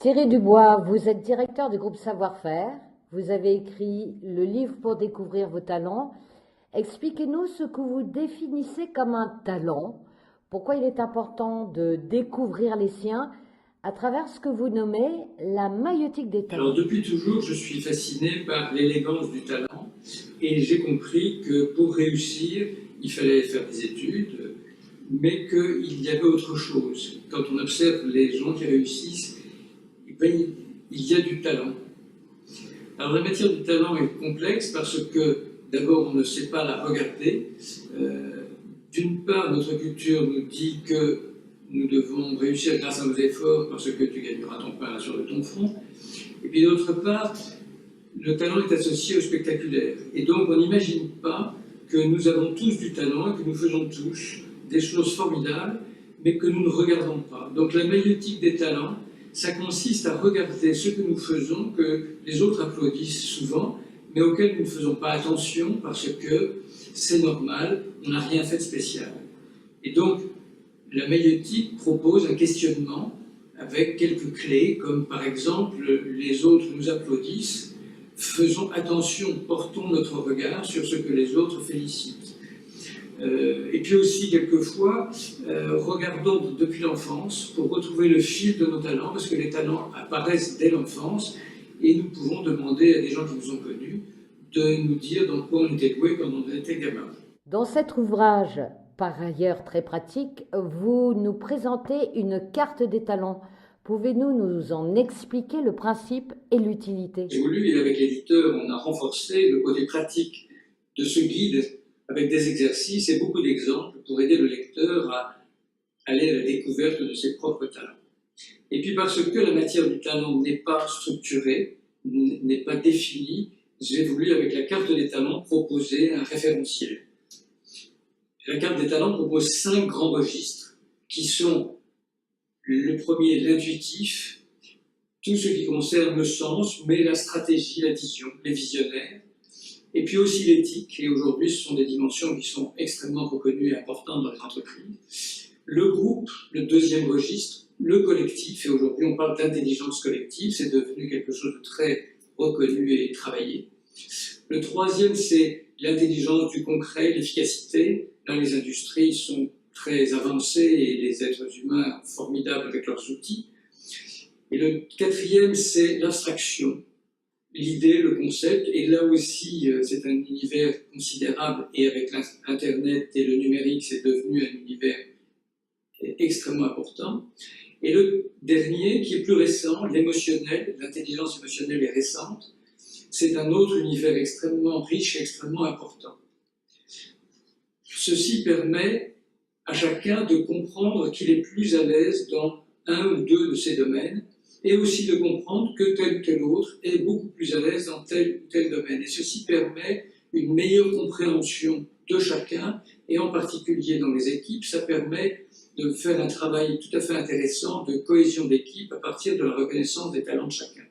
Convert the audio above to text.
Thierry Dubois, vous êtes directeur du groupe Savoir-faire. Vous avez écrit le livre pour découvrir vos talents. Expliquez-nous ce que vous définissez comme un talent, pourquoi il est important de découvrir les siens à travers ce que vous nommez la maïeutique des talents. Alors depuis toujours, je suis fasciné par l'élégance du talent et j'ai compris que pour réussir, il fallait faire des études, mais qu'il y avait autre chose. Quand on observe les gens qui réussissent, eh bien, il y a du talent. Alors la matière du talent est complexe parce que d'abord on ne sait pas la regarder. D'une part, notre culture nous dit que nous devons réussir grâce à nos efforts parce que tu gagneras ton pain sur de ton front. Et puis d'autre part, le talent est associé au spectaculaire. Et donc on n'imagine pas que nous avons tous du talent et que nous faisons tous des choses formidables, mais que nous ne regardons pas. Donc la maïeutique des talents, ça consiste à regarder ce que nous faisons, que les autres applaudissent souvent, mais auquel nous ne faisons pas attention parce que c'est normal, on n'a rien fait de spécial. Et donc, la maïeutique propose un questionnement avec quelques clés, comme par exemple, les autres nous applaudissent, faisons attention, portons notre regard sur ce que les autres félicitent. Et puis aussi, quelquefois, regardons depuis l'enfance pour retrouver le fil de nos talents, parce que les talents apparaissent dès l'enfance, et nous pouvons demander à des gens qui nous ont connus de nous dire dans quoi on était doué quand on était gamin. Dans cet ouvrage, par ailleurs très pratique, vous nous présentez une carte des talents. Pouvez-vous nous en expliquer le principe et l'utilité? J'ai voulu, et avec l'éditeur, on a renforcé le côté pratique de ce guide avec des exercices et beaucoup d'exemples pour aider le lecteur à aller à la découverte de ses propres talents. Et puis parce que la matière du talent n'est pas structurée, n'est pas définie, j'ai voulu, avec la carte des talents, proposer un référentiel. La carte des talents propose 5 grands registres qui sont le premier, l'intuitif, tout ce qui concerne le sens, mais la stratégie, la vision, les visionnaires, et puis aussi l'éthique, et aujourd'hui ce sont des dimensions qui sont extrêmement reconnues et importantes dans les entreprises. Le groupe, le deuxième registre, le collectif, et aujourd'hui on parle d'intelligence collective, c'est devenu quelque chose de très reconnu et travaillé. Le troisième, c'est l'intelligence du concret, l'efficacité. Là, les industries sont très avancées et les êtres humains formidables avec leurs outils. Et le quatrième, c'est l'abstraction, l'idée, le concept. Et là aussi, c'est un univers considérable et avec l'Internet et le numérique, c'est devenu un univers extrêmement important. Et le dernier, qui est plus récent, l'émotionnel, l'intelligence émotionnelle est récente, c'est un autre univers extrêmement riche et extrêmement important. Ceci permet à chacun de comprendre qu'il est plus à l'aise dans un ou deux de ces domaines, et aussi de comprendre que tel ou tel autre est beaucoup plus à l'aise dans tel ou tel domaine. Et ceci permet une meilleure compréhension de chacun, et en particulier dans les équipes, ça permet de faire un travail tout à fait intéressant de cohésion d'équipe à partir de la reconnaissance des talents de chacun.